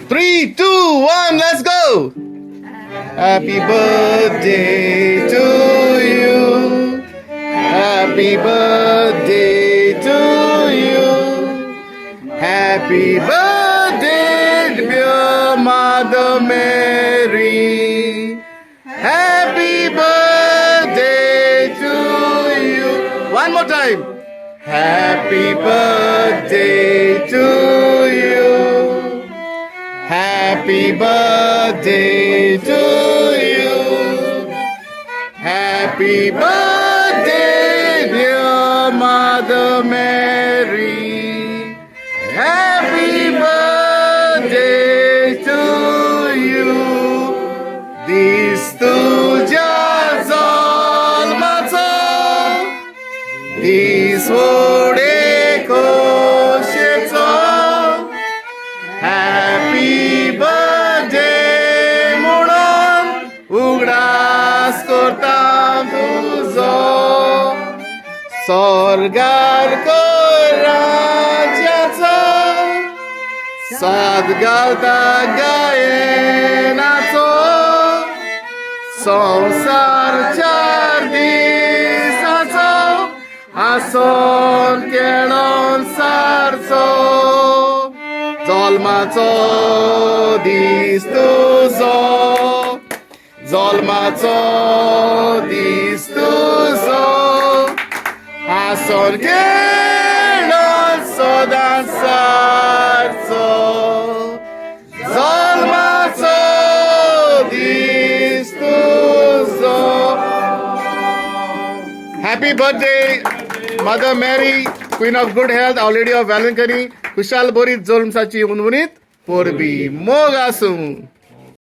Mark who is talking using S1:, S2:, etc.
S1: Three, two, one, let's go. Happy birthday to you. Happy birthday to you. Happy birthday, dear Mother Mary. Happy birthday to you. One more time. Happy birthday to you. Happy birthday to you. Happy birthday, dear Mother Mary. Happy birthday to you. This तुझ्या जन्माचा this ओढे खोशेचा. Happy birthday म्हणून उगडास करता तुझो. स्वर्गार राज्याचा साथ घालता गायनाचो. संसार 4 दिसाचो आसन खेळोन सारचो. जल्माचो दीस तुझो. जल्माचो दीस तुझो. आसन खेळोन सदां सारचो. जल्माचो दीस तुझो. Happy birthday, Mother Mary, Queen of Good Health, Our Lady of Vailankanni. Khushal बोरीत जल्मसाची उनवणीत पोरबी मोग आसूं.